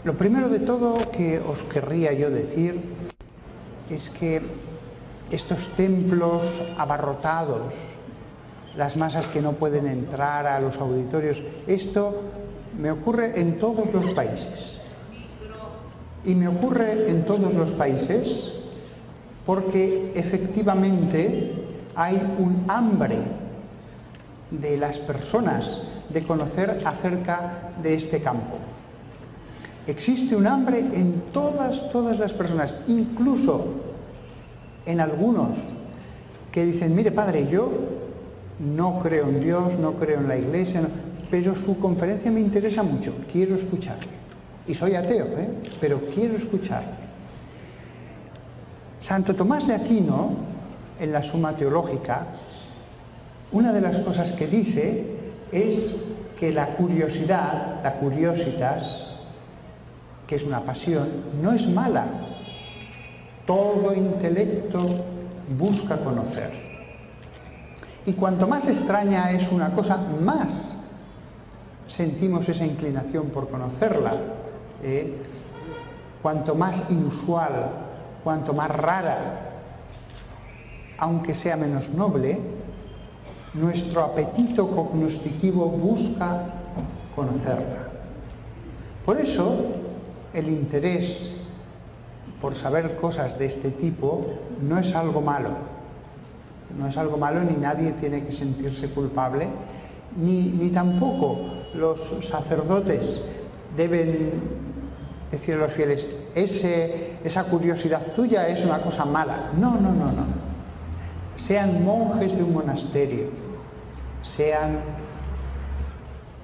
Lo primero de todo que os querría yo decir es que estos templos abarrotados, las masas que no pueden entrar a los auditorios, esto me ocurre en todos los países. Y me ocurre en todos los países porque efectivamente hay un hambre de las personas de conocer acerca de este campo. Existe un hambre en todas las personas, incluso en algunos que dicen, mire padre, yo no creo en Dios, no creo en la Iglesia, no, pero su conferencia me interesa mucho, quiero escucharle. Y soy ateo, pero quiero escucharle. Santo Tomás de Aquino, en la Suma Teológica, una de las cosas que dice es que la curiosidad, la curiositas, que es una pasión, no es mala. Todo intelecto busca conocer. Y cuanto más extraña es una cosa, más sentimos esa inclinación por conocerla. Cuanto más inusual, cuanto más rara, aunque sea menos noble, nuestro apetito cognoscitivo busca conocerla. Por eso, el interés por saber cosas de este tipo no es algo malo. No es algo malo, ni nadie tiene que sentirse culpable, ni tampoco los sacerdotes deben decir a los fieles, esa curiosidad tuya es una cosa mala. No. Sean monjes de un monasterio, sean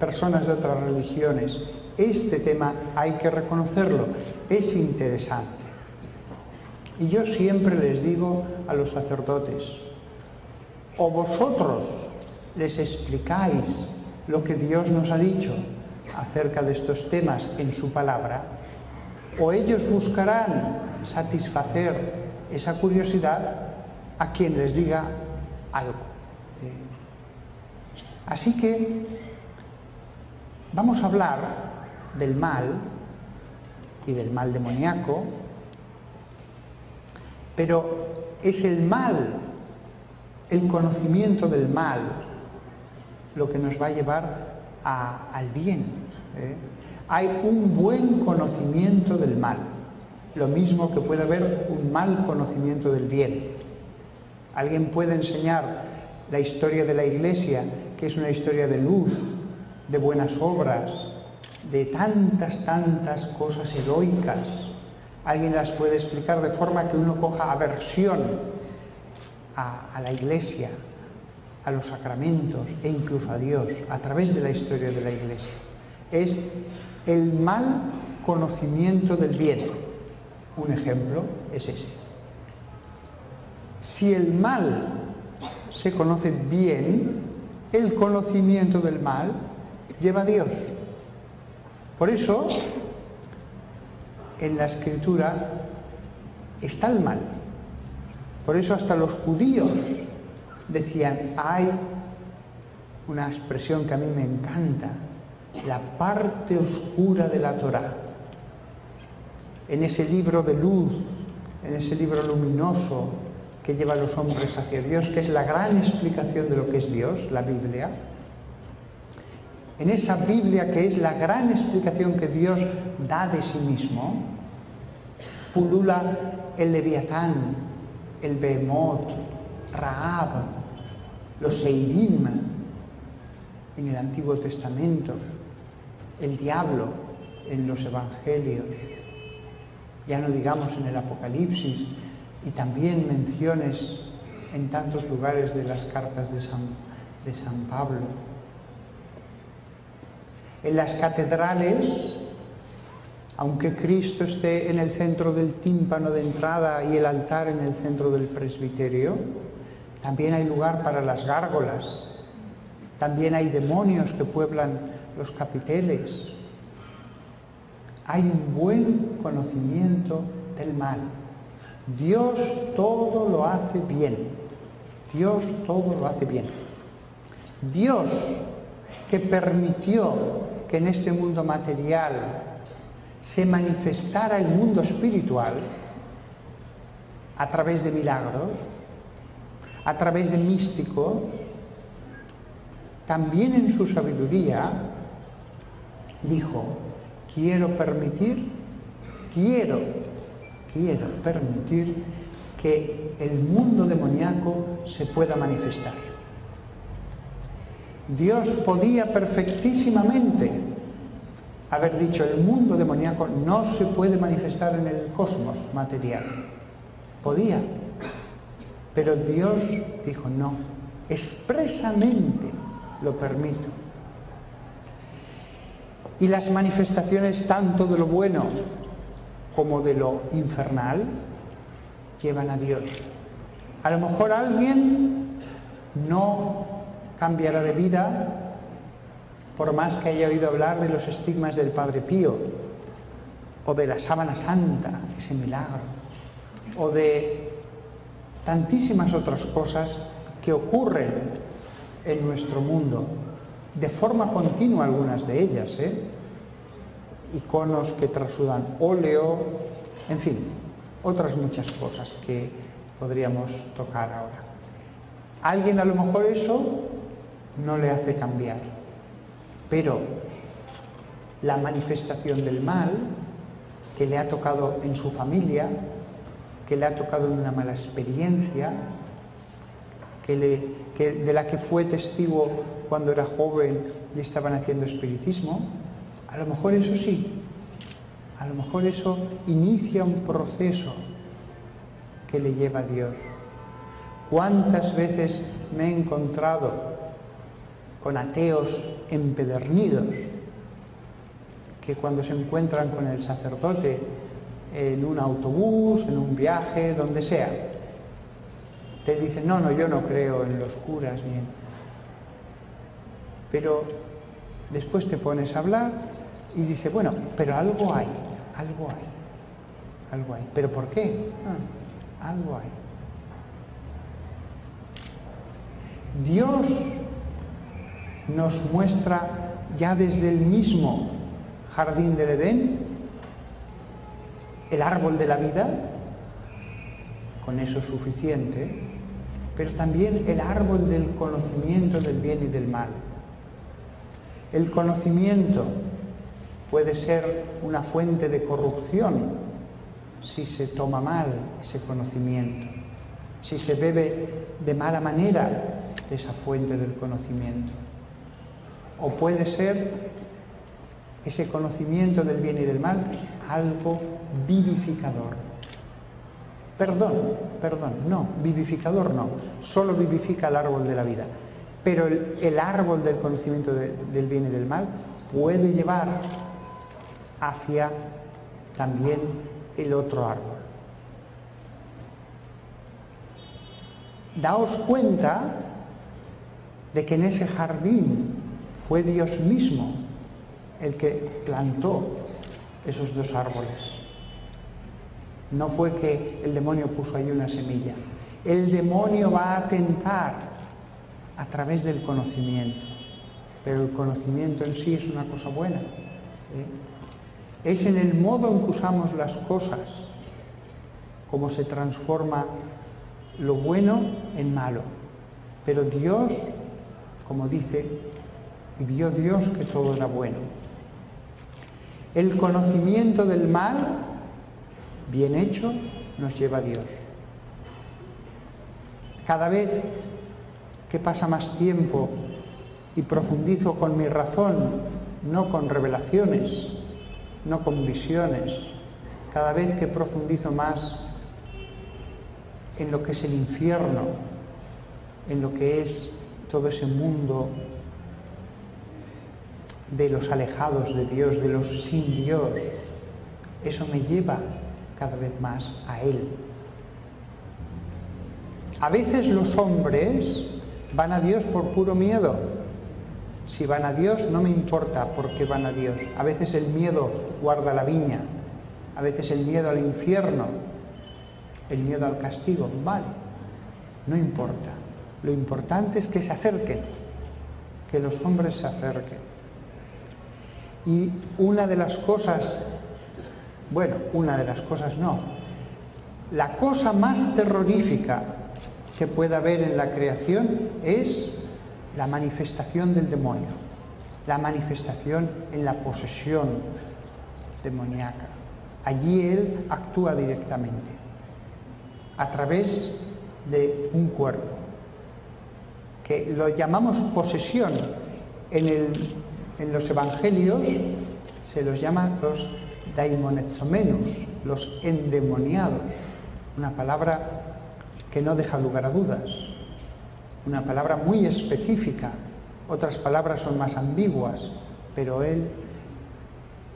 personas de otras religiones, este tema hay que reconocerlo, es interesante. Y yo siempre les digo a los sacerdotes, o vosotros les explicáis lo que Dios nos ha dicho acerca de estos temas en su palabra, o ellos buscarán satisfacer esa curiosidad a quien les diga algo. Así que vamos a hablar del mal y del mal demoníaco, pero es el mal, el conocimiento del mal, lo que nos va a llevar al bien. Hay un buen conocimiento del mal, lo mismo que puede haber un mal conocimiento del bien. Alguien puede enseñar la historia de la Iglesia, que es una historia de luz, de buenas obras, de tantas cosas heroicas. Alguien las puede explicar de forma que uno coja aversión a la Iglesia, a los sacramentos e incluso a Dios, a través de la historia de la Iglesia. Es el mal conocimiento del bien. Un ejemplo es ese. Si el mal se conoce bien, el conocimiento del mal lleva a Dios. Por eso, en la Escritura está el mal. Por eso hasta los judíos decían, hay una expresión que a mí me encanta, la parte oscura de la Torá. En ese libro de luz, en ese libro luminoso que lleva a los hombres hacia Dios, que es la gran explicación de lo que es Dios, la Biblia. En esa Biblia que es la gran explicación que Dios da de sí mismo, pulula el Leviatán, el Behemoth, Rahab, los Seirim en el Antiguo Testamento, el diablo en los Evangelios, ya no digamos en el Apocalipsis, y también menciones en tantos lugares de las cartas de San Pablo. En las catedrales, aunque Cristo esté en el centro del tímpano de entrada y el altar en el centro del presbiterio, también hay lugar para las gárgolas, también hay demonios que pueblan los capiteles. Hay un buen conocimiento del mal. Dios todo lo hace bien. Dios todo lo hace bien. Dios, que permitió que en este mundo material se manifestara el mundo espiritual a través de milagros, a través de místicos, también en su sabiduría dijo: quiero permitir que el mundo demoníaco se pueda manifestar. Dios podía perfectísimamente haber dicho: el mundo demoníaco no se puede manifestar en el cosmos material. Podía, pero Dios dijo: no, expresamente lo permito. Y las manifestaciones tanto de lo bueno como de lo infernal llevan a Dios. A lo mejor alguien no cambiará de vida por más que haya oído hablar de los estigmas del Padre Pío, o de la sábana santa, ese milagro, o de tantísimas otras cosas que ocurren en nuestro mundo, de forma continua algunas de ellas, iconos que trasudan óleo, en fin, otras muchas cosas que podríamos tocar ahora. A alguien a lo mejor eso no le hace cambiar, pero la manifestación del mal que le ha tocado en su familia, que le ha tocado en una mala experiencia, de la que fue testigo cuando era joven y estaban haciendo espiritismo, a lo mejor eso sí, a lo mejor eso inicia un proceso que le lleva a Dios. ¿Cuántas veces me he encontrado con ateos empedernidos que cuando se encuentran con el sacerdote en un autobús, en un viaje, donde sea, te dicen: no, yo no creo en los curas ni en... Pero después te pones a hablar y dice: bueno, pero algo hay. ¿Pero por qué? Algo hay. Dios nos muestra ya desde el mismo jardín del Edén el árbol de la vida, con eso es suficiente, pero también el árbol del conocimiento del bien y del mal. El conocimiento puede ser una fuente de corrupción si se toma mal ese conocimiento, si se bebe de mala manera de esa fuente del conocimiento. O puede ser ese conocimiento del bien y del mal algo vivificador. No, vivificador no, solo vivifica el árbol de la vida. Pero el árbol del conocimiento del bien y del mal puede llevar hacia también el otro árbol. Daos cuenta de que en ese jardín fue Dios mismo el que plantó esos dos árboles. No fue que el demonio puso ahí una semilla. El demonio va a tentar a través del conocimiento, pero el conocimiento en sí es una cosa buena. Es en el modo en que usamos las cosas como se transforma lo bueno en malo. Pero Dios, como dice, y vio Dios que todo era bueno. El conocimiento del mal, bien hecho, nos lleva a Dios. Cada vez que pasa más tiempo y profundizo con mi razón, no con revelaciones, no con visiones, cada vez que profundizo más en lo que es el infierno, en lo que es todo ese mundo de los alejados de Dios, de los sin Dios, eso me lleva cada vez más a Él. A veces los hombres van a Dios por puro miedo. Si van a Dios no me importa por qué van a Dios. A veces el miedo guarda la viña, a veces el miedo al infierno, el miedo al castigo, vale, no importa. Lo importante es que se acerquen, que los hombres se acerquen. Y una de las cosas Bueno, una de las cosas no. La cosa más terrorífica que pueda haber en la creación es la manifestación del demonio, la manifestación en la posesión demoníaca. Allí él actúa directamente, a través de un cuerpo, que lo llamamos posesión. En los evangelios se los llama los daimonezomenus, los endemoniados, una palabra que no deja lugar a dudas, una palabra muy específica. Otras palabras son más ambiguas, pero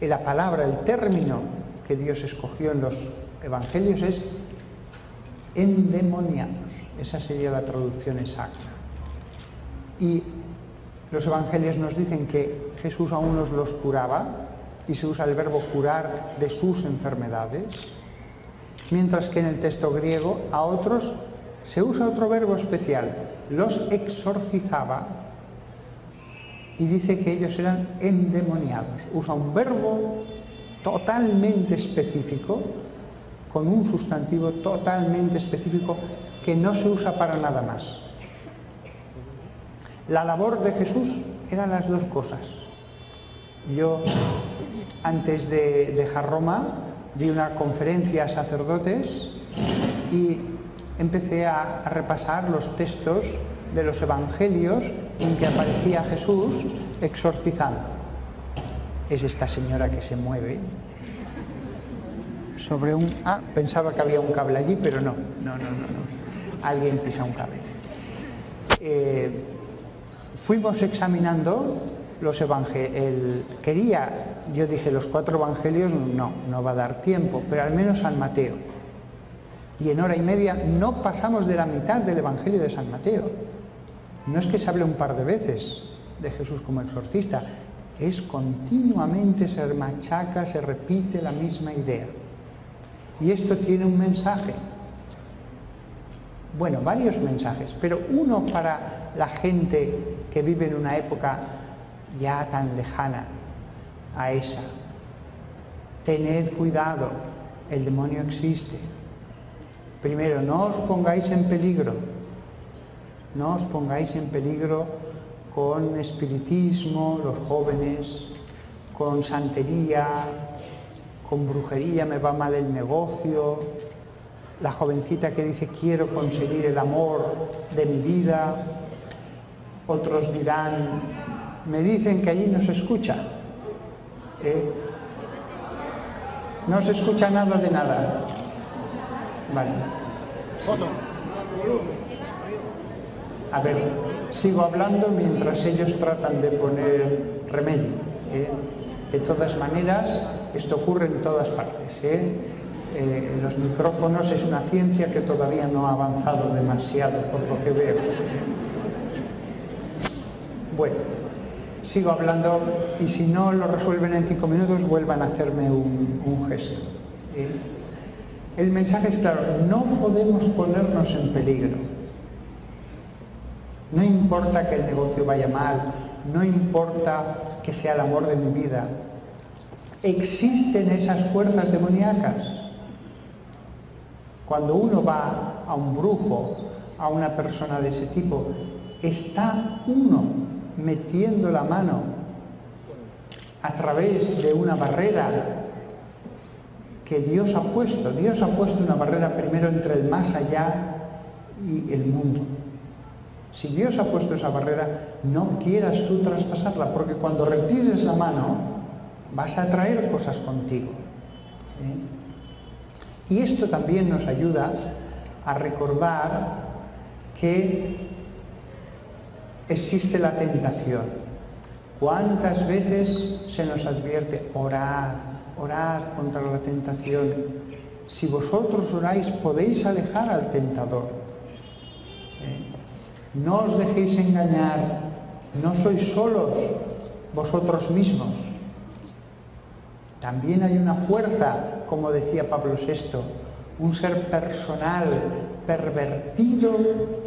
la palabra, el término que Dios escogió en los evangelios es endemoniados. Esa sería la traducción exacta. Y los evangelios nos dicen que Jesús a unos los curaba, y se usa el verbo curar de sus enfermedades, mientras que en el texto griego a otros se usa otro verbo especial, los exorcizaba, y dice que ellos eran endemoniados. Usa un verbo totalmente específico, con un sustantivo totalmente específico que no se usa para nada más. La labor de Jesús eran las dos cosas. Yo, antes de dejar Roma, di una conferencia a sacerdotes y empecé a repasar los textos de los evangelios en que aparecía Jesús exorcizando. Es esta señora que se mueve sobre un... pensaba que había un cable allí, pero no. Alguien pisa un cable. Fuimos examinando los evangelios. Yo dije, los 4 evangelios no va a dar tiempo, pero al menos San Mateo. Y en hora y media no pasamos de la mitad del evangelio de San Mateo. No es que se hable un par de veces de Jesús como exorcista, es continuamente se machaca, se repite la misma idea. Y esto tiene un mensaje. Bueno, varios mensajes, pero uno para la gente que vive en una época ya tan lejana a esa. Tened cuidado, el demonio existe. Primero, no os pongáis en peligro. No os pongáis en peligro con espiritismo, los jóvenes, con santería, con brujería, me va mal el negocio, la jovencita que dice quiero conseguir el amor de mi vida. Otros dirán, me dicen que allí no se escucha. No se escucha nada de nada. Vale. A ver, sigo hablando mientras ellos tratan de poner remedio. De todas maneras, esto ocurre en todas partes. Los micrófonos es una ciencia que todavía no ha avanzado demasiado, por lo que veo. Bueno, sigo hablando y si no lo resuelven en 5 minutos, vuelvan a hacerme un gesto. El mensaje es claro, no podemos ponernos en peligro. No importa que el negocio vaya mal, no importa que sea el amor de mi vida. Existen esas fuerzas demoníacas. Cuando uno va a un brujo, a una persona de ese tipo, está uno metiendo la mano a través de una barrera que Dios ha puesto. Dios ha puesto una barrera primero entre el más allá y el mundo. Si Dios ha puesto esa barrera, no quieras tú traspasarla, porque cuando retires la mano vas a traer cosas contigo. Y esto también nos ayuda a recordar que existe la tentación. ¿Cuántas veces se nos advierte, orad, orad contra la tentación? Si vosotros oráis, podéis alejar al tentador. No os dejéis engañar, no sois solos vosotros mismos. También hay una fuerza, como decía Pablo VI, un ser personal, pervertido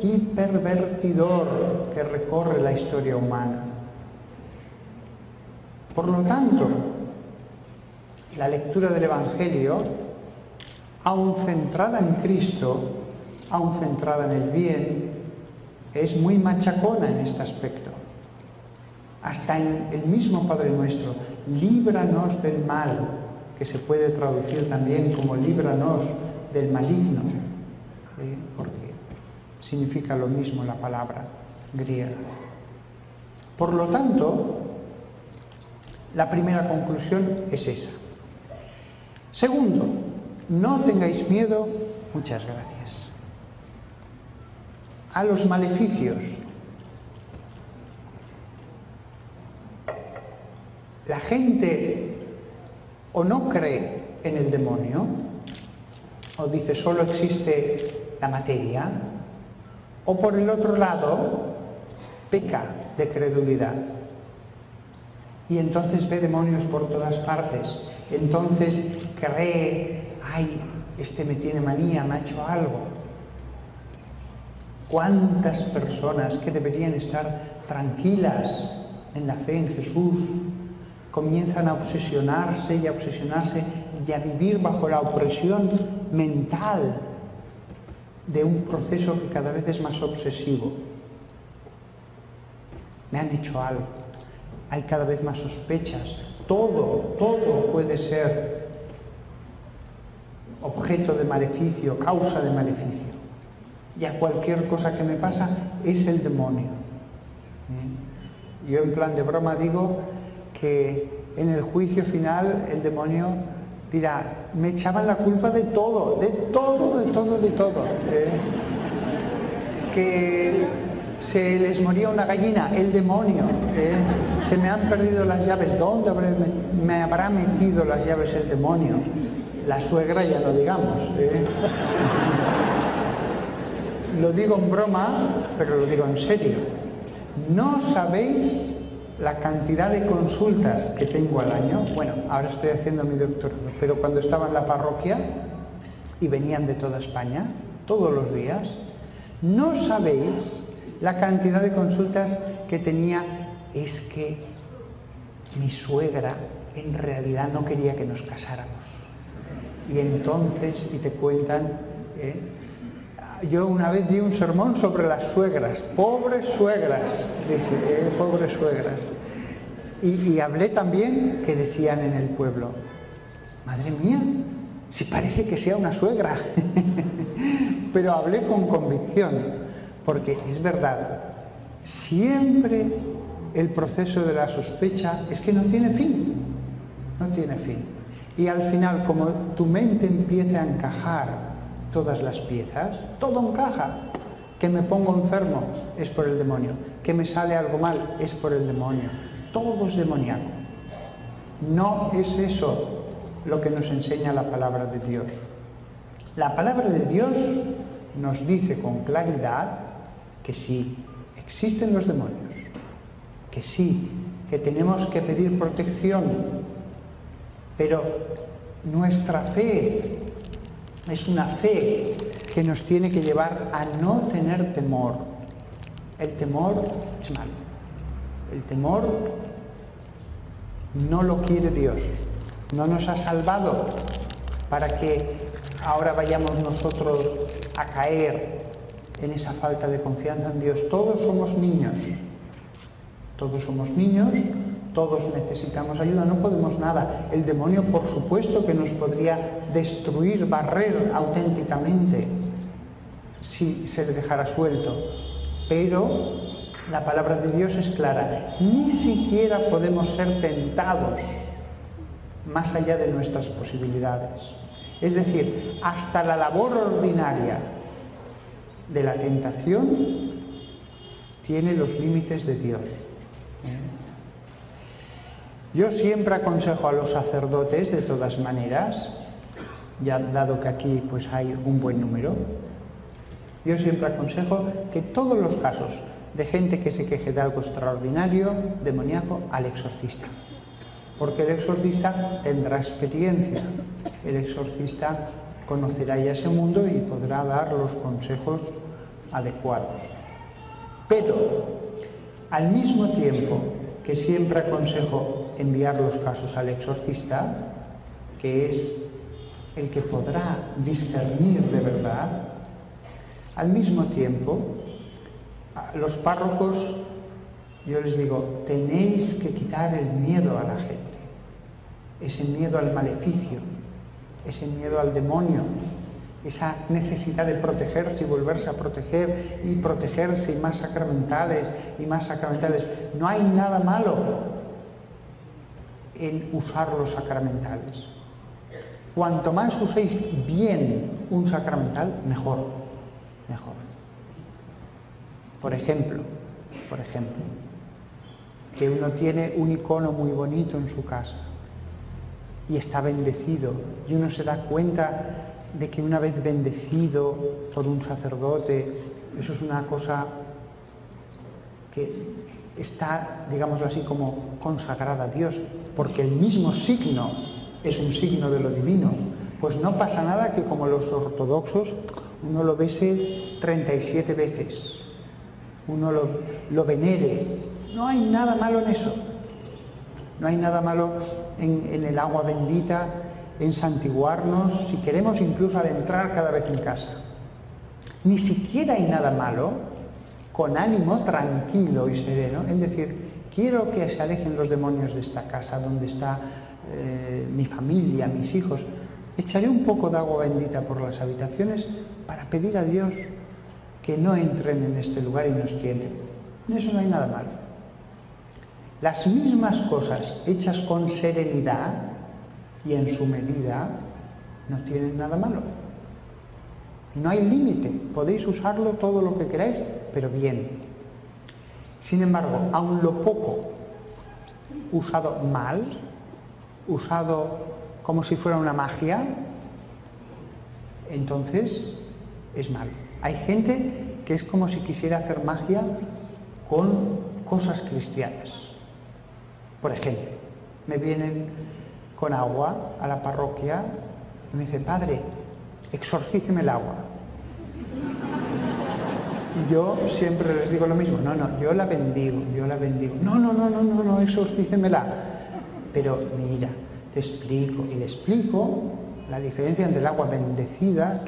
y pervertidor que recorre la historia humana. Por lo tanto, la lectura del Evangelio, aun centrada en Cristo, aun centrada en el bien, es muy machacona en este aspecto. Hasta en el mismo Padre Nuestro, líbranos del mal, que se puede traducir también como líbranos del maligno, porque significa lo mismo la palabra griega. Por lo tanto, la primera conclusión es esa. Segundo, no tengáis miedo, muchas gracias, a los maleficios. La gente o no cree en el demonio, o dice solo existe la materia, o por el otro lado peca de credulidad y entonces ve demonios por todas partes, entonces cree, ay, este me tiene manía, me ha hecho algo. ¿Cuántas personas que deberían estar tranquilas en la fe en Jesús comienzan a obsesionarse y a vivir bajo la opresión mental de un proceso que cada vez es más obsesivo? Me han hecho algo, hay cada vez más sospechas, todo puede ser objeto de maleficio, causa de maleficio. Ya cualquier cosa que me pasa es el demonio. Yo en plan de broma digo que en el juicio final el demonio dirá, me echaban la culpa de todo. Que se les moría una gallina, el demonio. Se me han perdido las llaves, ¿dónde me habrá metido las llaves el demonio? La suegra ya no digamos. Lo digo en broma, pero lo digo en serio. No sabéis la cantidad de consultas que tengo al año. Bueno, ahora estoy haciendo mi doctorado, pero cuando estaba en la parroquia y venían de toda España, todos los días, no sabéis la cantidad de consultas que tenía. Es que mi suegra en realidad no quería que nos casáramos. Y entonces, y te cuentan, yo una vez di un sermón sobre las suegras, pobres suegras, dije, pobres suegras. Y hablé también que decían en el pueblo, madre mía, si parece que sea una suegra. Pero hablé con convicción, porque es verdad, siempre el proceso de la sospecha es que no tiene fin, no tiene fin. Y al final, como tu mente empieza a encajar todas las piezas, todo encaja. Que me pongo enfermo es por el demonio, que me sale algo mal es por el demonio, todo es demoníaco. No es eso lo que nos enseña la palabra de Dios. La palabra de Dios nos dice con claridad que sí, existen los demonios, que sí, que tenemos que pedir protección, pero nuestra fe es una fe que nos tiene que llevar a no tener temor. El temor es malo. El temor no lo quiere Dios. No nos ha salvado para que ahora vayamos nosotros a caer en esa falta de confianza en Dios. Todos somos niños. Todos somos niños. Todos necesitamos ayuda, no podemos nada. El demonio, por supuesto, que nos podría destruir, barrer auténticamente si se le dejara suelto. Pero la palabra de Dios es clara. Ni siquiera podemos ser tentados más allá de nuestras posibilidades. Es decir, hasta la labor ordinaria de la tentación tiene los límites de Dios. Yo siempre aconsejo a los sacerdotes, de todas maneras, ya dado que aquí pues hay un buen número, yo siempre aconsejo que todos los casos de gente que se queje de algo extraordinario, demoníaco, al exorcista. Porque el exorcista tendrá experiencia, el exorcista conocerá ya ese mundo y podrá dar los consejos adecuados. Pero, al mismo tiempo que siempre aconsejo enviar los casos al exorcista, que es el que podrá discernir de verdad, al mismo tiempo, a los párrocos, yo les digo, tenéis que quitar el miedo a la gente, ese miedo al maleficio, ese miedo al demonio, esa necesidad de protegerse y volverse a proteger y protegerse y más sacramentales y más sacramentales. No hay nada malo en usar los sacramentales. Cuanto más uséis bien un sacramental, mejor, mejor. Por ejemplo, que uno tiene un icono muy bonito en su casa y está bendecido y uno se da cuenta de que una vez bendecido por un sacerdote, eso es una cosa que está, digámoslo así, como consagrada a Dios, porque el mismo signo es un signo de lo divino. Pues no pasa nada que, como los ortodoxos, uno lo bese 37 veces, uno lo venere. No hay nada malo en eso. No hay nada malo en el agua bendita, en santiguarnos, si queremos incluso adentrar cada vez en casa. Ni siquiera hay nada malo, con ánimo tranquilo y sereno, en decir, quiero que se alejen los demonios de esta casa, donde está mi familia, mis hijos. Echaré un poco de agua bendita por las habitaciones para pedir a Dios que no entren en este lugar y nos tienten. En eso no hay nada malo. Las mismas cosas hechas con serenidad y en su medida no tienen nada malo. No hay límite, podéis usarlo todo lo que queráis, pero bien. Sin embargo, aun lo poco usado mal, usado como si fuera una magia, entonces es malo. Hay gente que es como si quisiera hacer magia con cosas cristianas. Por ejemplo, me vienen con agua a la parroquia y me dice, padre, exorcíceme el agua. Y yo siempre les digo lo mismo, no, yo la bendigo. No, exorcícemela. Pero mira, te explico, y le explico la diferencia entre el agua bendecida,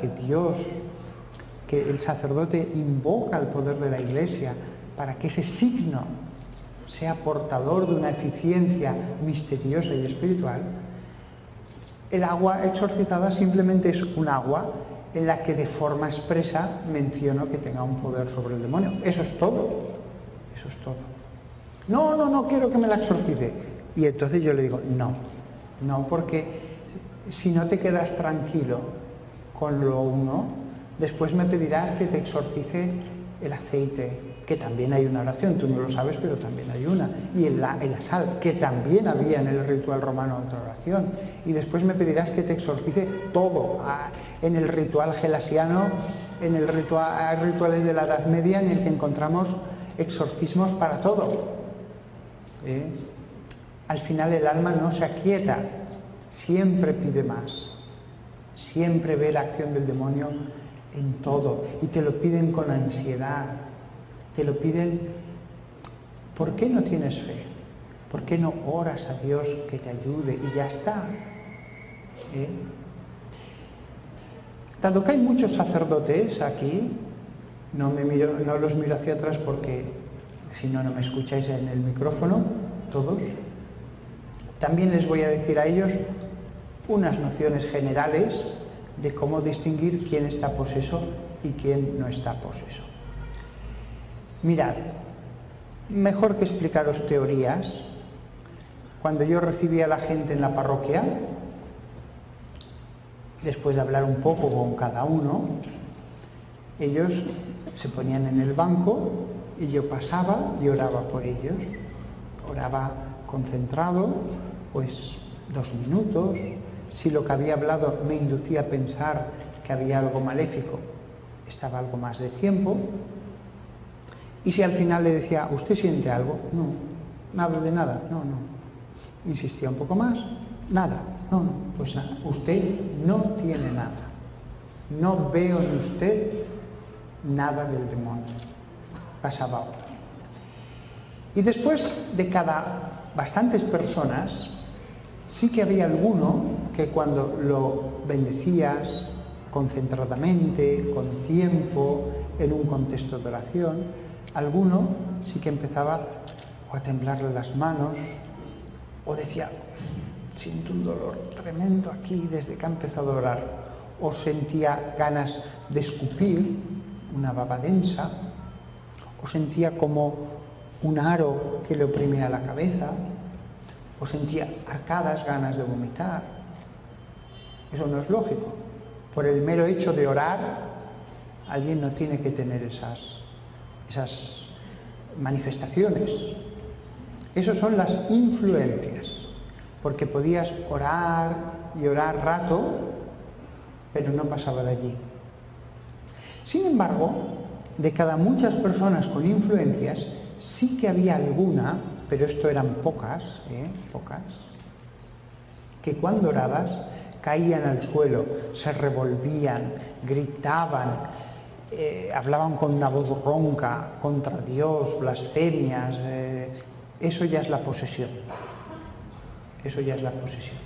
que el sacerdote invoca el poder de la Iglesia para que ese signo sea portador de una eficiencia misteriosa y espiritual. El agua exorcizada simplemente es un agua en la que de forma expresa menciono que tenga un poder sobre el demonio. Eso es todo. Eso es todo. No quiero que me la exorcice. Y entonces yo le digo, no, porque si no te quedas tranquilo con lo uno, después me pedirás que te exorcice el aceite, que también hay una oración, tú no lo sabes, pero también hay una, y la sal, que también había en el ritual romano otra oración, y después me pedirás que te exorcice todo, en el ritual gelasiano, hay rituales de la Edad Media en el que encontramos exorcismos para todo. Al final el alma no se aquieta, siempre pide más, siempre ve la acción del demonio en todo, y te lo piden con ansiedad, te lo piden. ¿Por qué no tienes fe? ¿Por qué no oras a Dios que te ayude? Y ya está. Dado que hay muchos sacerdotes aquí, no los miro hacia atrás porque si no me escucháis en el micrófono, todos. También les voy a decir a ellos unas nociones generales de cómo distinguir quién está poseso y quién no está poseso. Mirad, mejor que explicaros teorías, cuando yo recibía a la gente en la parroquia, después de hablar un poco con cada uno, ellos se ponían en el banco y yo pasaba y oraba por ellos. Oraba concentrado, pues 2 minutos. Si lo que había hablado me inducía a pensar que había algo maléfico, estaba algo más de tiempo. Y si al final le decía, ¿usted siente algo? No, nada de nada, no. Insistía un poco más, nada, no, pues usted no tiene nada. No veo en usted nada del demonio. Pasaba otra. Y después de bastantes personas, Sí que había alguno que cuando lo bendecías concentradamente, con tiempo, en un contexto de oración, alguno sí que empezaba o a temblarle las manos o decía, siento un dolor tremendo aquí desde que ha empezado a orar, o sentía ganas de escupir una baba densa, o sentía como un aro que le oprimía la cabeza, o sentía arcadas ganas de vomitar. Eso no es lógico. Por el mero hecho de orar, alguien no tiene que tener esas manifestaciones. Esas son las influencias, porque podías orar y orar rato, pero no pasaba de allí. Sin embargo, de cada muchas personas con influencias, sí que había alguna, pero esto eran pocas, que cuando orabas caían al suelo, se revolvían, gritaban, hablaban con una voz ronca contra Dios, blasfemias. Eso ya es la posesión. Eso ya es la posesión.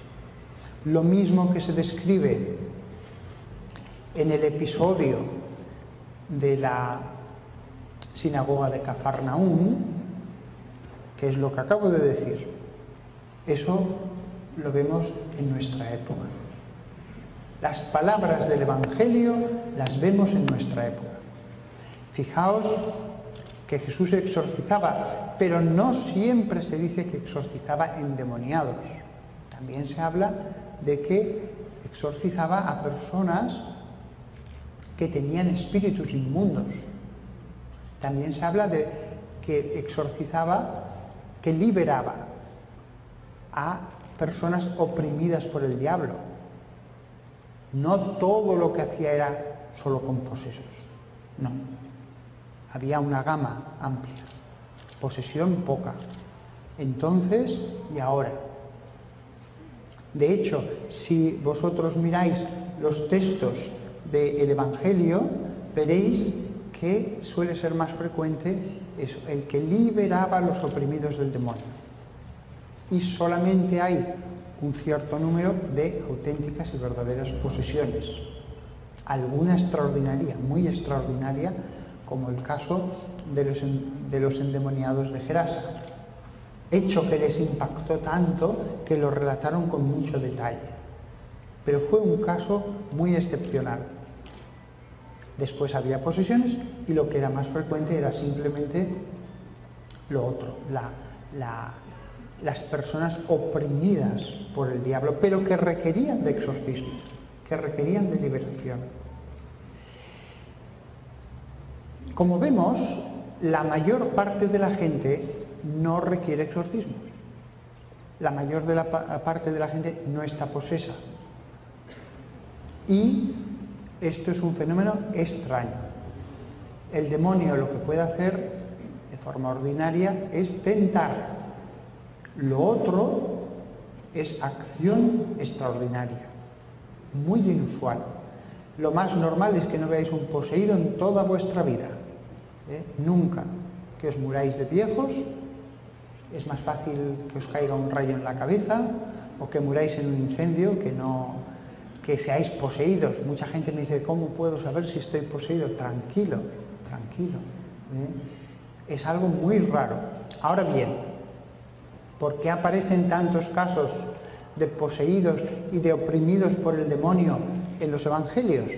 Lo mismo que se describe en el episodio de la sinagoga de Cafarnaúm, que es lo que acabo de decir. Eso lo vemos en nuestra época. Las palabras del Evangelio las vemos en nuestra época. Fijaos que Jesús exorcizaba, pero no siempre se dice que exorcizaba endemoniados. También se habla de que exorcizaba a personas que tenían espíritus inmundos. También se habla de que exorcizaba, que liberaba a personas oprimidas por el diablo. No todo lo que hacía era solo con posesos, no. Había una gama amplia, posesión poca, entonces y ahora. De hecho, si vosotros miráis los textos del Evangelio, veréis que suele ser más frecuente eso, el que liberaba a los oprimidos del demonio. Y solamente hay un cierto número de auténticas y verdaderas posesiones. Alguna extraordinaria, muy extraordinaria, como el caso de los endemoniados de Gerasa. Hecho que les impactó tanto que lo relataron con mucho detalle. Pero fue un caso muy excepcional. Después había posesiones y lo que era más frecuente era simplemente lo otro, las personas oprimidas por el diablo, pero que requerían de exorcismo, que requerían de liberación. Como vemos, la mayor parte de la gente no requiere exorcismo. La mayor parte de la gente no está posesa. Y esto es un fenómeno extraño. El demonio lo que puede hacer de forma ordinaria es tentar. Lo otro es acción extraordinaria, muy inusual. Lo más normal es que no veáis un poseído en toda vuestra vida. Nunca. Que os muráis de viejos, es más fácil que os caiga un rayo en la cabeza, o que muráis en un incendio, que seáis poseídos. Mucha gente me dice, ¿cómo puedo saber si estoy poseído? Tranquilo, tranquilo. Es algo muy raro. Ahora bien, ¿por qué aparecen tantos casos de poseídos y de oprimidos por el demonio en los evangelios?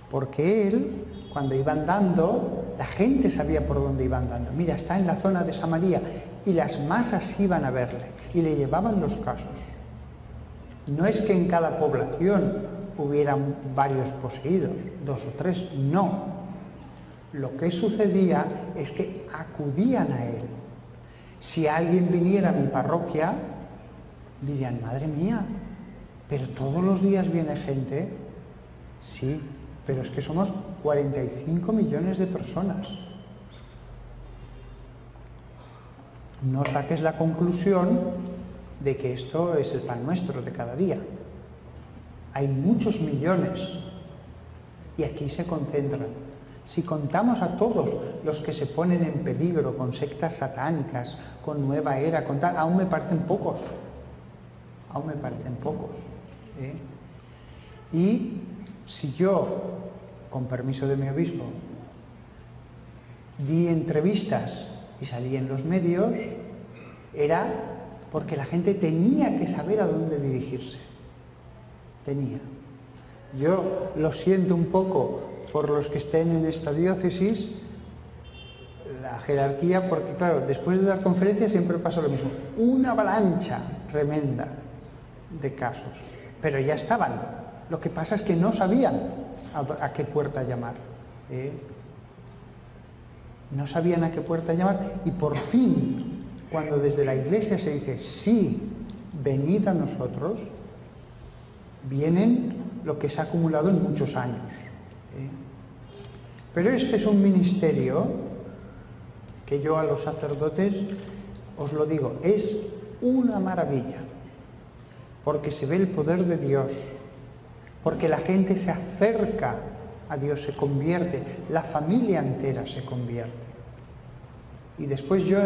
Porque él, cuando iba andando, la gente sabía por dónde iba andando. Mira, está en la zona de Samaria, y las masas iban a verle y le llevaban los casos. No es que en cada población hubieran varios poseídos, 2 o 3, no. Lo que sucedía es que acudían a él. Si alguien viniera a mi parroquia, dirían, madre mía, pero todos los días viene gente. Sí, pero es que somos 45 millones de personas. No saques la conclusión de que esto es el pan nuestro de cada día. Hay muchos millones y aquí se concentran. Si contamos a todos los que se ponen en peligro con sectas satánicas, con nueva era, con tal, aún me parecen pocos. aún me parecen pocos. Y si yo, con permiso de mi obispo, di entrevistas y salí en los medios, era porque la gente tenía que saber a dónde dirigirse. Tenía. Yo lo siento un poco por los que estén en esta diócesis, la jerarquía, porque claro, después de dar conferencias siempre pasa lo mismo. Una avalancha tremenda de casos. Pero ya estaban. Lo que pasa es que no sabían a qué puerta llamar. No sabían a qué puerta llamar y por fin, cuando desde la Iglesia se dice sí, venid a nosotros, vienen lo que se ha acumulado en muchos años. Pero este es un ministerio que yo a los sacerdotes os lo digo, es una maravilla, porque se ve el poder de Dios, porque la gente se acerca a Dios, se convierte, la familia entera se convierte. Y después yo,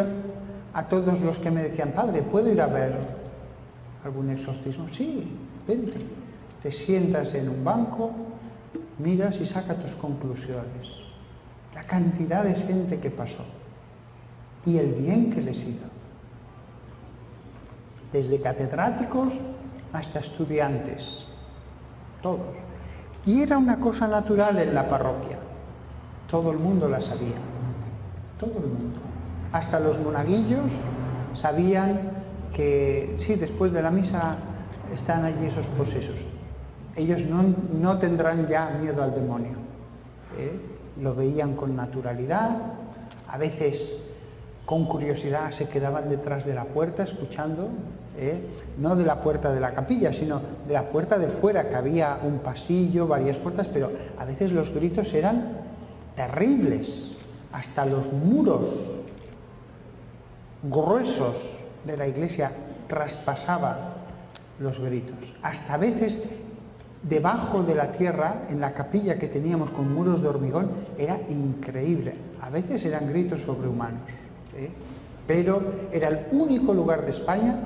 a todos los que me decían, padre, ¿puedo ir a ver algún exorcismo? Sí, vente. Te sientas en un banco, miras y saca tus conclusiones. La cantidad de gente que pasó y el bien que les hizo. Desde catedráticos hasta estudiantes, todos. Y era una cosa natural en la parroquia. Todo el mundo la sabía. Todo el mundo. Hasta los monaguillos sabían que, sí, después de la misa están allí esos posesos. Ellos no tendrán ya miedo al demonio. Lo veían con naturalidad, a veces con curiosidad se quedaban detrás de la puerta escuchando, no de la puerta de la capilla, sino de la puerta de fuera, que había un pasillo, varias puertas, pero a veces los gritos eran terribles, hasta los muros gruesos de la iglesia traspasaban los gritos, hasta a veces debajo de la tierra, en la capilla que teníamos con muros de hormigón, era increíble, a veces eran gritos sobrehumanos. Pero era el único lugar de España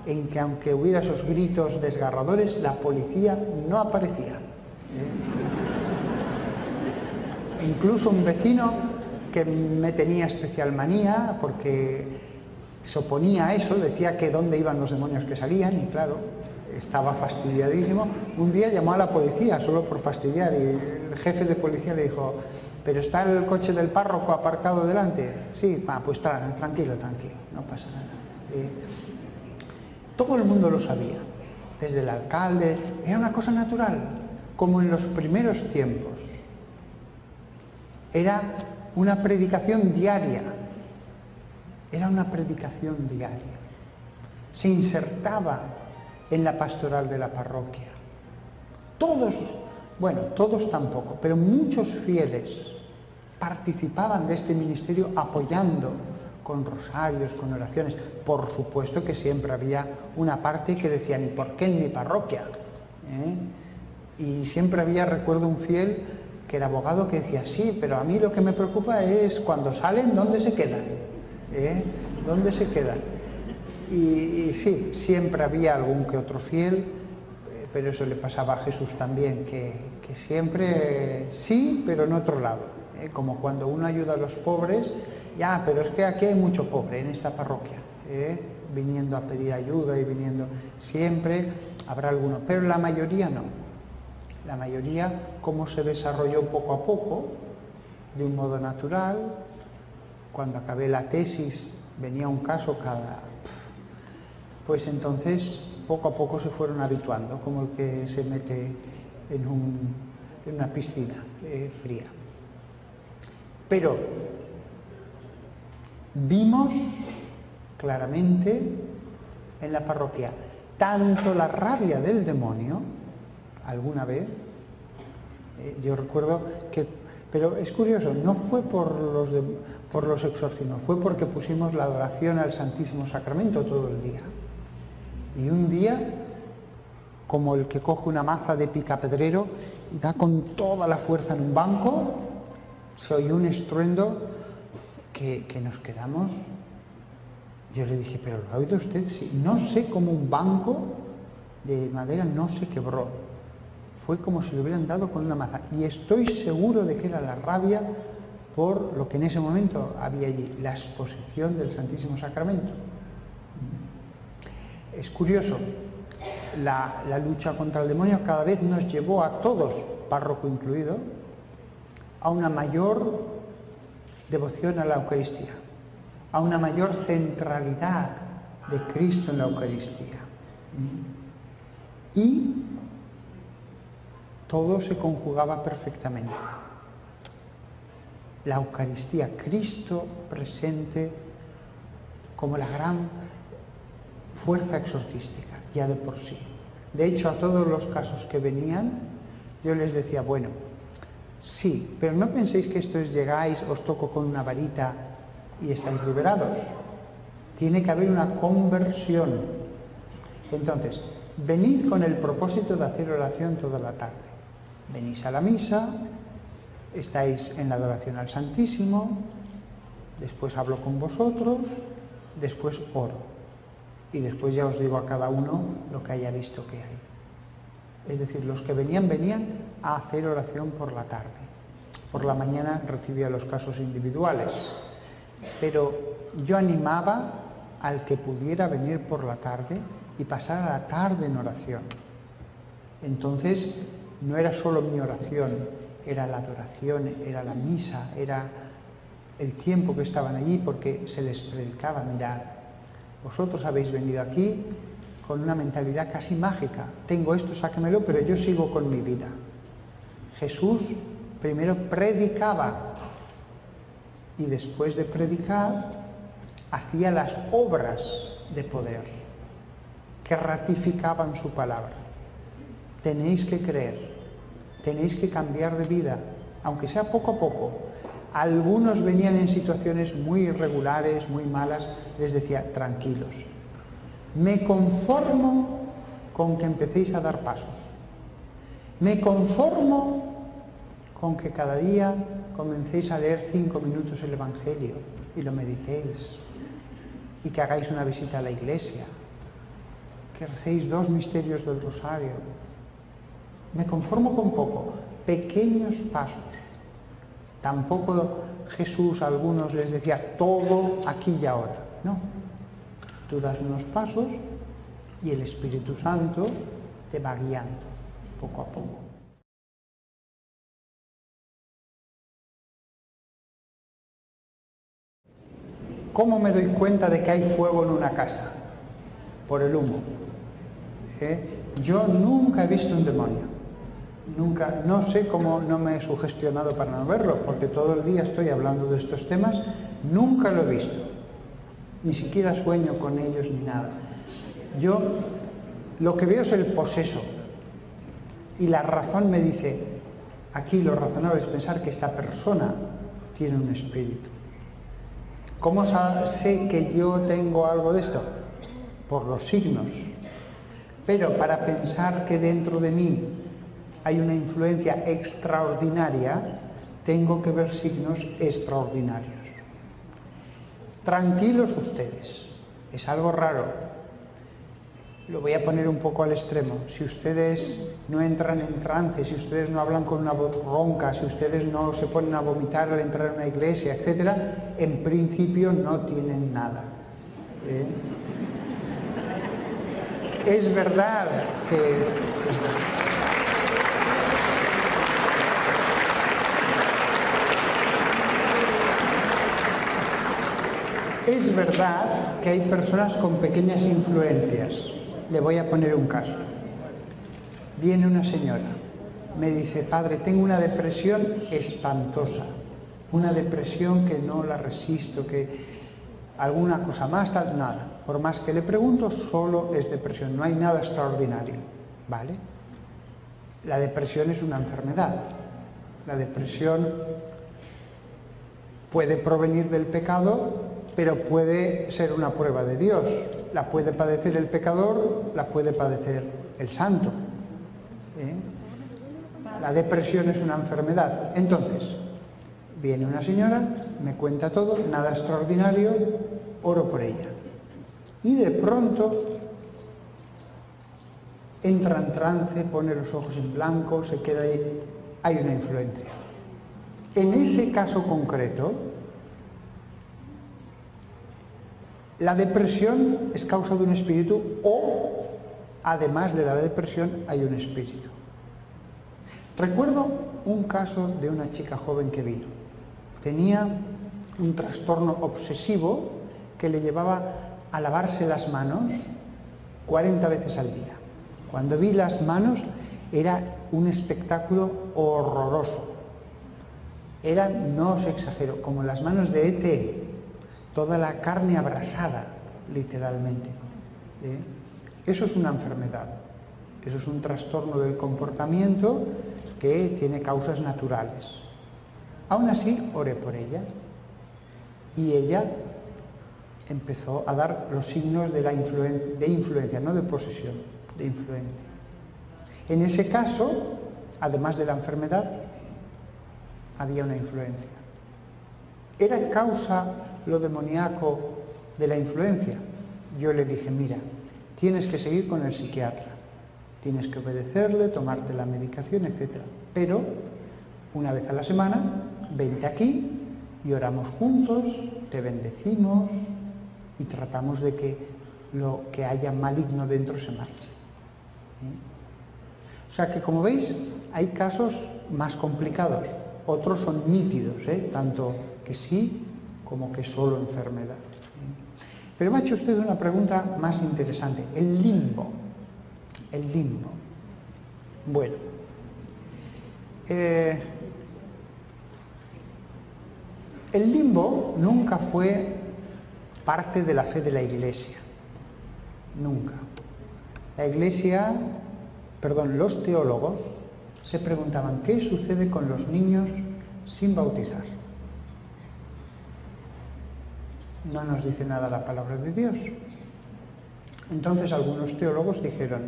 en que, aunque hubiera esos gritos desgarradores, la policía no aparecía. Incluso un vecino que me tenía especial manía porque se oponía a eso, decía que dónde iban los demonios que salían, y claro, estaba fastidiadísimo. Un día llamó a la policía solo por fastidiar y el jefe de policía le dijo: ¿pero está el coche del párroco aparcado delante? Sí, pues tranquilo, no pasa nada. Todo el mundo lo sabía, desde el alcalde, era una cosa natural, como en los primeros tiempos. Era una predicación diaria, se insertaba en la pastoral de la parroquia. Todos tampoco, pero muchos fieles participaban de este ministerio apoyando con rosarios, con oraciones. Por supuesto que siempre había una parte que decían: ¿y por qué en mi parroquia? Y siempre había, recuerdo, un fiel que era abogado que decía: sí, pero a mí lo que me preocupa es cuando salen, ¿dónde se quedan? ¿Dónde se quedan? Y sí, siempre había algún que otro fiel, pero eso le pasaba a Jesús también, que siempre sí, pero en otro lado. Como cuando uno ayuda a los pobres, ya, pero es que aquí hay mucho pobre en esta parroquia, viniendo a pedir ayuda y viniendo, siempre habrá alguno, pero la mayoría no. La mayoría, como se desarrolló poco a poco, de un modo natural. Cuando acabé la tesis venía un caso pues entonces poco a poco se fueron habituando, como el que se mete en una piscina fría. Pero vimos claramente en la parroquia tanto la rabia del demonio, alguna vez, yo recuerdo que, pero es curioso, no fue por los exorcismos, fue porque pusimos la adoración al Santísimo Sacramento todo el día. Y un día, como el que coge una maza de picapedrero y da con toda la fuerza en un banco, se oyó un estruendo que nos quedamos. Yo le dije: ¿pero lo ha oído usted? Sí. No sé cómo un banco de madera no se quebró. Fue como si le hubieran dado con una maza. Y estoy seguro de que era la rabia por lo que en ese momento había allí, la exposición del Santísimo Sacramento. Es curioso, la lucha contra el demonio cada vez nos llevó a todos, párroco incluido, a una mayor devoción a la Eucaristía, a una mayor centralidad de Cristo en la Eucaristía. Y todo se conjugaba perfectamente. La Eucaristía, Cristo presente como la gran fuerza exorcística, ya de por sí. De hecho, a todos los casos que venían, yo les decía, bueno, sí, pero no penséis que esto es llegáis, os toco con una varita y estáis liberados. Tiene que haber una conversión. Entonces, venid con el propósito de hacer oración toda la tarde. Venís a la misa, estáis en la adoración al Santísimo, después hablo con vosotros, después oro. Y después ya os digo a cada uno lo que haya visto que hay. Es decir, los que venían a hacer oración por la tarde. Por la mañana recibía los casos individuales. Pero yo animaba al que pudiera venir por la tarde y pasar a la tarde en oración. Entonces, no era solo mi oración, era la adoración, era la misa, era el tiempo que estaban allí, porque se les predicaba, mirad, vosotros habéis venido aquí con una mentalidad casi mágica. Tengo esto, sáquemelo, pero yo sigo con mi vida. Jesús primero predicaba y después de predicar hacía las obras de poder que ratificaban su palabra. Tenéis que creer, tenéis que cambiar de vida, aunque sea poco a poco. Algunos venían en situaciones muy irregulares, muy malas, les decía, tranquilos, me conformo con que empecéis a dar pasos. Me conformo con que cada día comencéis a leer 5 minutos el Evangelio y lo meditéis, y que hagáis una visita a la iglesia, que recéis 2 misterios del Rosario. Me conformo con poco, pequeños pasos. Tampoco Jesús a algunos les decía todo aquí y ahora, no. Tú das unos pasos y el Espíritu Santo te va guiando poco a poco. ¿Cómo me doy cuenta de que hay fuego en una casa? Por el humo. Yo nunca he visto un demonio. Nunca, no sé cómo no me he sugestionado para no verlo, porque todo el día estoy hablando de estos temas, nunca lo he visto. Ni siquiera sueño con ellos ni nada. Yo lo que veo es el poseso. Y la razón me dice, aquí lo razonable es pensar que esta persona tiene un espíritu. ¿Cómo sé que yo tengo algo de esto? Por los signos. Pero para pensar que dentro de mí hay una influencia extraordinaria, tengo que ver signos extraordinarios. Tranquilos ustedes, es algo raro. Lo voy a poner un poco al extremo. Si ustedes no entran en trance, si ustedes no hablan con una voz ronca, si ustedes no se ponen a vomitar al entrar en una iglesia, etc., en principio no tienen nada. Es verdad que... Es verdad que hay personas con pequeñas influencias. Le voy a poner un caso. Viene una señora, me dice, padre, tengo una depresión espantosa, una depresión que no la resisto, que alguna cosa más, tal, nada. Por más que le pregunto, solo es depresión, no hay nada extraordinario, ¿vale? La depresión es una enfermedad. La depresión puede provenir del pecado, pero puede ser una prueba de Dios. La puede padecer el pecador, la puede padecer el santo. La depresión es una enfermedad. Entonces, viene una señora, me cuenta todo, nada extraordinario, oro por ella. Y de pronto entra en trance, pone los ojos en blanco, se queda ahí, hay una influencia. En ese caso concreto, la depresión es causa de un espíritu o, además de la depresión, hay un espíritu. Recuerdo un caso de una chica joven que vino. Tenía un trastorno obsesivo que le llevaba a lavarse las manos 40 veces al día. Cuando vi las manos era un espectáculo horroroso. Eran, no os exagero, como las manos de ET, toda la carne abrasada, literalmente. Eso es una enfermedad, eso es un trastorno del comportamiento que tiene causas naturales. Aún así, oré por ella y ella empezó a dar los signos de influencia, no de posesión, de influencia. En ese caso, además de la enfermedad, había una influencia. ¿Era causa lo demoníaco de la influencia? Yo le dije, mira, tienes que seguir con el psiquiatra, tienes que obedecerle, tomarte la medicación, etc. Pero, una vez a la semana, vente aquí y oramos juntos, te bendecimos y tratamos de que lo que haya maligno dentro se marche. O sea que, como veis, hay casos más complicados, otros son nítidos, tanto que sí como que solo enfermedad. Pero me ha hecho usted una pregunta más interesante, el limbo. El limbo. Bueno, el limbo nunca fue parte de la fe de la Iglesia, nunca. La Iglesia, los teólogos se preguntaban ¿qué sucede con los niños sin bautizar? No nos dice nada la palabra de Dios. Entonces algunos teólogos dijeron,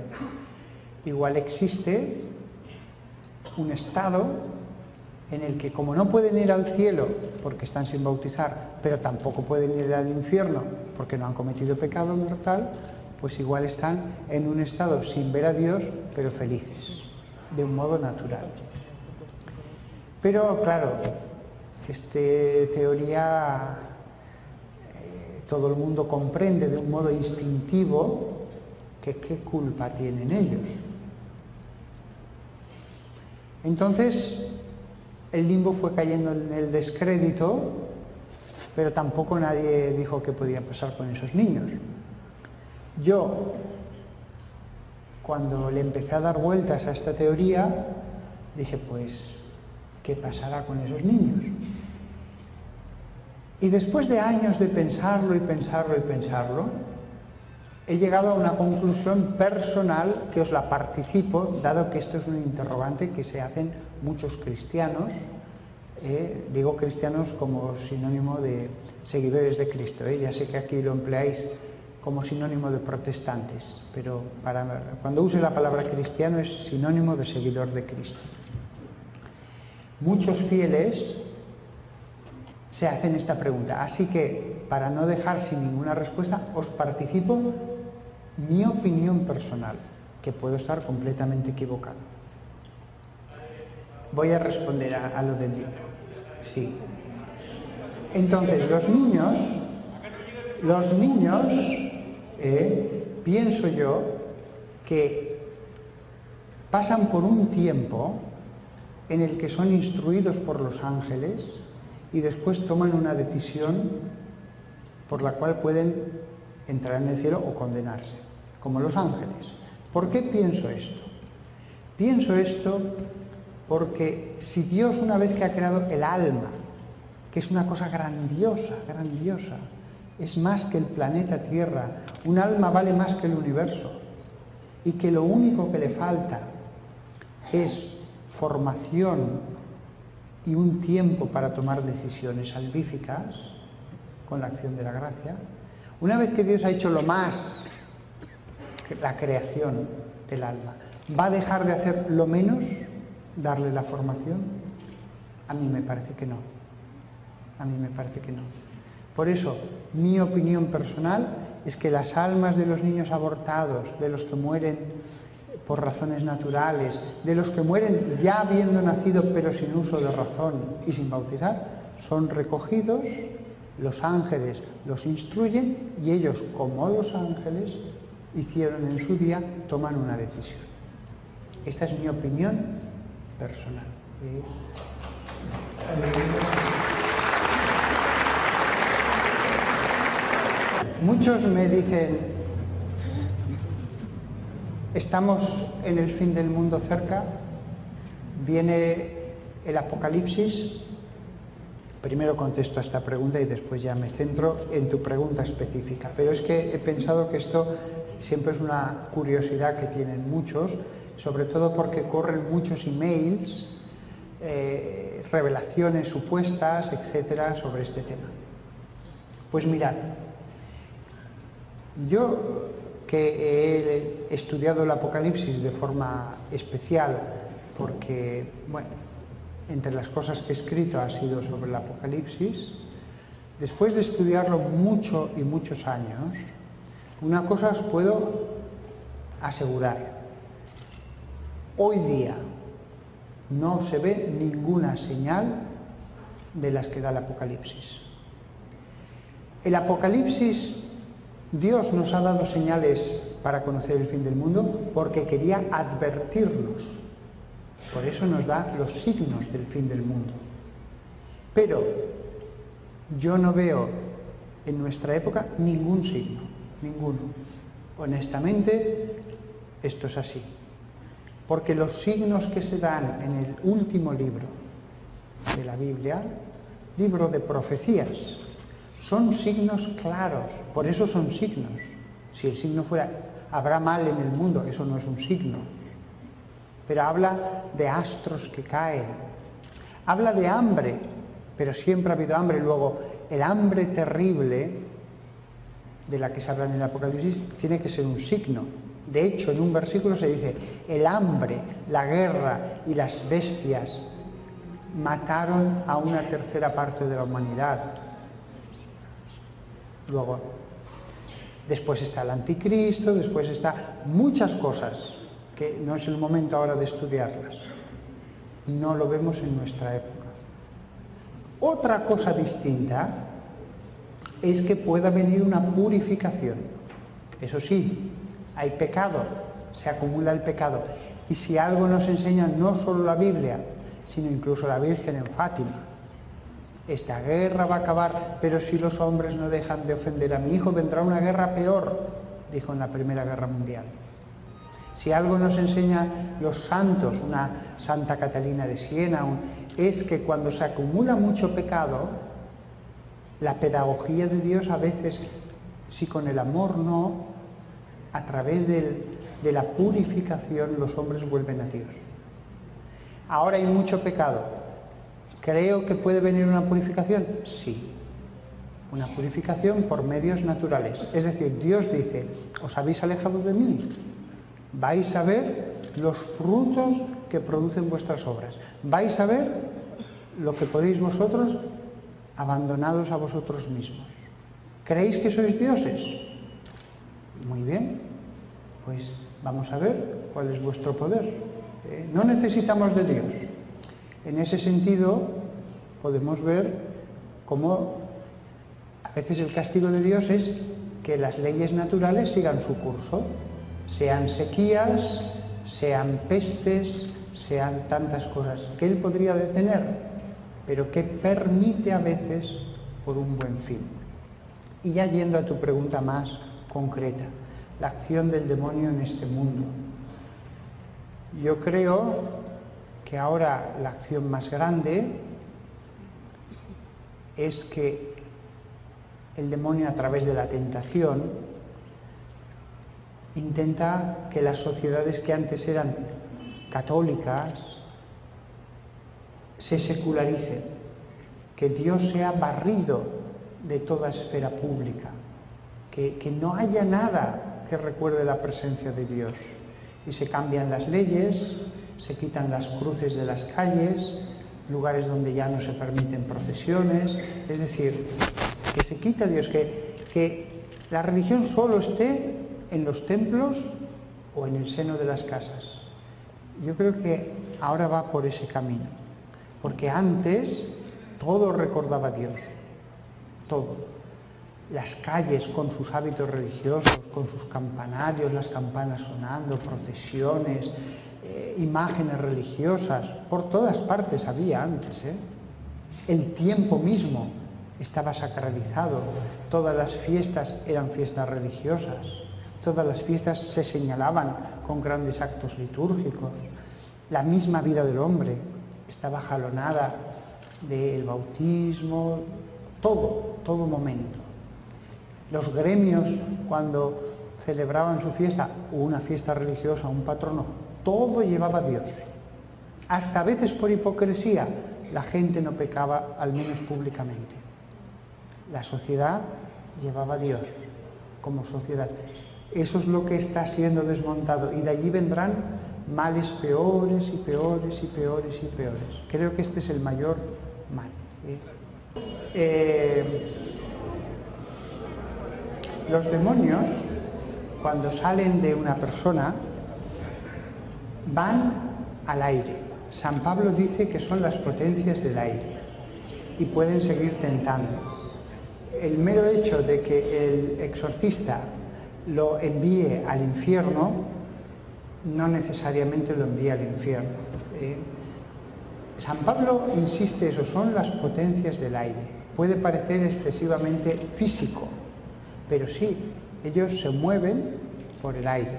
igual existe un estado en el que como no pueden ir al cielo porque están sin bautizar, pero tampoco pueden ir al infierno porque no han cometido pecado mortal, pues igual están en un estado sin ver a Dios, pero felices, de un modo natural. Pero claro, esta teoría todo el mundo comprende de un modo instintivo que qué culpa tienen ellos. Entonces, el limbo fue cayendo en el descrédito, pero tampoco nadie dijo qué podía pasar con esos niños. Yo, cuando le empecé a dar vueltas a esta teoría, dije, pues, ¿qué pasará con esos niños? Y después de años de pensarlo y pensarlo y pensarlo, he llegado a una conclusión personal que os la participo, dado que esto es un interrogante que se hacen muchos cristianos, digo cristianos como sinónimo de seguidores de Cristo, ya sé que aquí lo empleáis como sinónimo de protestantes, pero cuando use la palabra cristiano es sinónimo de seguidor de Cristo. Muchos fieles se hacen esta pregunta, así que para no dejar sin ninguna respuesta os participo mi opinión personal, que puedo estar completamente equivocado. Voy a responder a lo del libro. Sí. Entonces, los niños, pienso yo que pasan por un tiempo en el que son instruidos por los ángeles y después toman una decisión por la cual pueden entrar en el cielo o condenarse, como los ángeles. ¿Por qué pienso esto? Pienso esto porque si Dios, una vez que ha creado el alma, que es una cosa grandiosa, grandiosa, es más que el planeta Tierra, un alma vale más que el universo, y que lo único que le falta es formación y un tiempo para tomar decisiones salvíficas con la acción de la gracia, una vez que Dios ha hecho lo más, la creación del alma, ¿va a dejar de hacer lo menos, darle la formación? A mí me parece que no. A mí me parece que no. Por eso, mi opinión personal es que las almas de los niños abortados, de los que mueren por razones naturales, de los que mueren ya habiendo nacido pero sin uso de razón y sin bautizar, son recogidos, los ángeles los instruyen y ellos, como los ángeles hicieron en su día, toman una decisión. Esta es mi opinión personal. Muchos me dicen, estamos en el fin del mundo cerca, viene el Apocalipsis. Primero contesto a esta pregunta y después ya me centro en tu pregunta específica. Pero es que he pensado que esto siempre es una curiosidad que tienen muchos, sobre todo porque corren muchos emails, revelaciones supuestas, etcétera, sobre este tema. Pues mirad, yo que he estudiado el Apocalipsis de forma especial, porque, bueno, entre las cosas que he escrito ha sido sobre el Apocalipsis, después de estudiarlo mucho y muchos años, una cosa os puedo asegurar. Hoy día no se ve ninguna señal de las que da el Apocalipsis. El Apocalipsis, Dios nos ha dado señales para conocer el fin del mundo porque quería advertirnos. Por eso nos da los signos del fin del mundo. Pero yo no veo en nuestra época ningún signo, ninguno. Honestamente, esto es así. Porque los signos que se dan en el último libro de la Biblia, libro de profecías, son signos claros. Por eso son signos. Si el signo fuera, habrá mal en el mundo, eso no es un signo. Pero habla de astros que caen. Habla de hambre, pero siempre ha habido hambre. Luego, el hambre terrible de la que se habla en el Apocalipsis tiene que ser un signo. De hecho, en un versículo se dice, el hambre, la guerra y las bestias mataron a una tercera parte de la humanidad. Luego, después está el anticristo, después está muchas cosas que no es el momento ahora de estudiarlas. No lo vemos en nuestra época. Otra cosa distinta es que pueda venir una purificación. Eso sí, hay pecado, se acumula el pecado. Y si algo nos enseña no solo la Biblia, sino incluso la Virgen en Fátima, esta guerra va a acabar, pero si los hombres no dejan de ofender a mi hijo, vendrá una guerra peor, dijo en la Primera Guerra Mundial. Si algo nos enseña los santos, una Santa Catalina de Siena, es que cuando se acumula mucho pecado, la pedagogía de Dios a veces, si con el amor no, a través de la purificación los hombres vuelven a Dios. Ahora hay mucho pecado. ¿Creo que puede venir una purificación? Sí. Una purificación por medios naturales. Es decir, Dios dice, os habéis alejado de mí. Vais a ver los frutos que producen vuestras obras. Vais a ver lo que podéis vosotros abandonados a vosotros mismos. ¿Creéis que sois dioses? Muy bien, pues vamos a ver cuál es vuestro poder. No necesitamos de Dios. En ese sentido, podemos ver cómo a veces el castigo de Dios es que las leyes naturales sigan su curso. Sean sequías, sean pestes, sean tantas cosas que Él podría detener, pero que permite a veces por un buen fin. Y ya yendo a tu pregunta más concreta, la acción del demonio en este mundo. Yo creo que ahora la acción más grande es que el demonio, a través de la tentación, intenta que las sociedades que antes eran católicas se secularicen, que Dios sea barrido de toda esfera pública, que no haya nada que recuerde la presencia de Dios. Y se cambian las leyes, se quitan las cruces de las calles, lugares donde ya no se permiten procesiones, es decir, que se quita Dios, que la religión solo esté en los templos o en el seno de las casas. Yo creo que ahora va por ese camino, porque antes todo recordaba a Dios, todo. Las calles con sus hábitos religiosos, con sus campanarios, las campanas sonando, procesiones, imágenes religiosas, por todas partes había antes, ¿eh? El tiempo mismo estaba sacralizado, todas las fiestas eran fiestas religiosas, todas las fiestas se señalaban con grandes actos litúrgicos, la misma vida del hombre estaba jalonada del bautismo, todo momento. Los gremios, cuando celebraban su fiesta, o una fiesta religiosa, un patrono, todo llevaba a Dios. Hasta a veces por hipocresía, la gente no pecaba, al menos públicamente. La sociedad llevaba a Dios como sociedad. Eso es lo que está siendo desmontado y de allí vendrán males peores y peores y peores y peores. Creo que este es el mayor mal. Los demonios, cuando salen de una persona, van al aire. San Pablo dice que son las potencias del aire y pueden seguir tentando. El mero hecho de que el exorcista lo envíe al infierno no necesariamente lo envía al infierno. San Pablo insiste, eso son las potencias del aire. Puede parecer excesivamente físico, pero sí, ellos se mueven por el aire.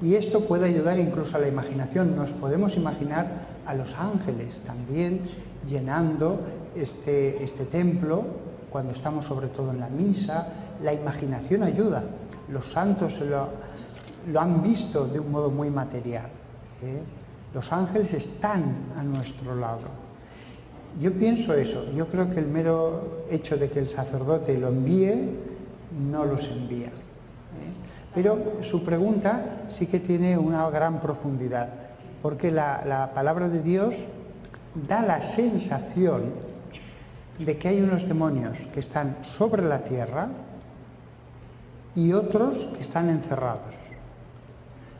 Y esto puede ayudar incluso a la imaginación. Nos podemos imaginar a los ángeles también llenando este templo cuando estamos sobre todo en la misa. La imaginación ayuda. Los santos lo han visto de un modo muy material. Los ángeles están a nuestro lado. Yo pienso eso. Yo creo que el mero hecho de que el sacerdote lo envíe no los envía. Pero su pregunta sí que tiene una gran profundidad, porque la palabra de Dios da la sensación de que hay unos demonios que están sobre la tierra y otros que están encerrados.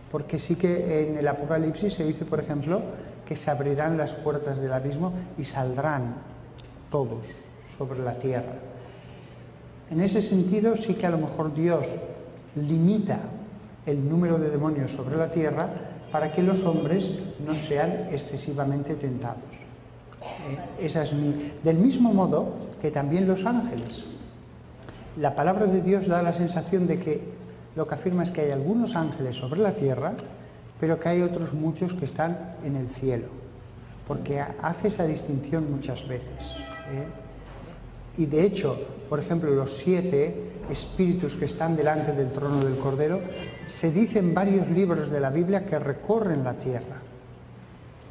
Porque sí que en el Apocalipsis se dice, por ejemplo, que se abrirán las puertas del abismo y saldrán todos sobre la tierra. En ese sentido sí que a lo mejor Dios limita el número de demonios sobre la tierra para que los hombres no sean excesivamente tentados. Esa es del mismo modo que también los ángeles. La palabra de Dios da la sensación de que lo que afirma es que hay algunos ángeles sobre la tierra, pero que hay otros muchos que están en el cielo, porque hace esa distinción muchas veces. Y de hecho, por ejemplo, los 7 espíritus que están delante del trono del Cordero, se dice en varios libros de la Biblia que recorren la tierra.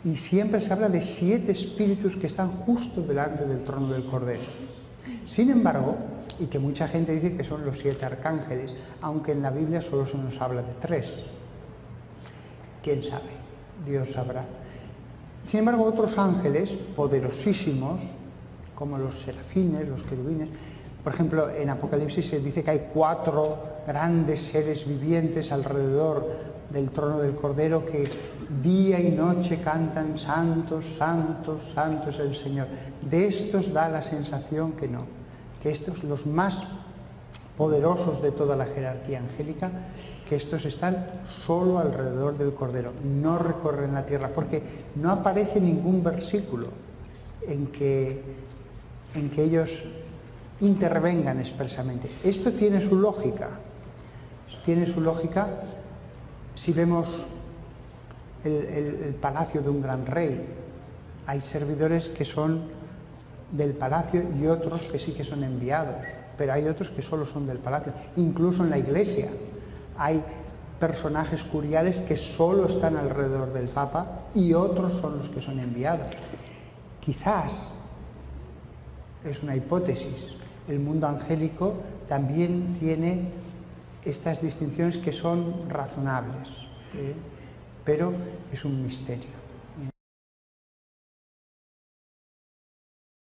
Y siempre se habla de 7 espíritus que están justo delante del trono del Cordero. Sin embargo, y que mucha gente dice que son los 7 arcángeles, aunque en la Biblia solo se nos habla de 3. ¿Quién sabe? Dios sabrá. Sin embargo, otros ángeles poderosísimos, como los serafines, los querubines, por ejemplo, en Apocalipsis se dice que hay 4 grandes seres vivientes alrededor del trono del Cordero que día y noche cantan santos, santos, santos el Señor. De estos da la sensación que no, que estos, los más poderosos de toda la jerarquía angélica, que estos están solo alrededor del Cordero, no recorren la tierra, porque no aparece ningún versículo en que ellos intervengan expresamente. Esto tiene su lógica. Tiene su lógica si vemos el palacio de un gran rey. Hay servidores que son del palacio y otros que sí que son enviados, pero hay otros que solo son del palacio. Incluso en la iglesia hay personajes curiales que solo están alrededor del Papa y otros son los que son enviados. Quizás, es una hipótesis, el mundo angélico también tiene estas distinciones que son razonables, pero es un misterio.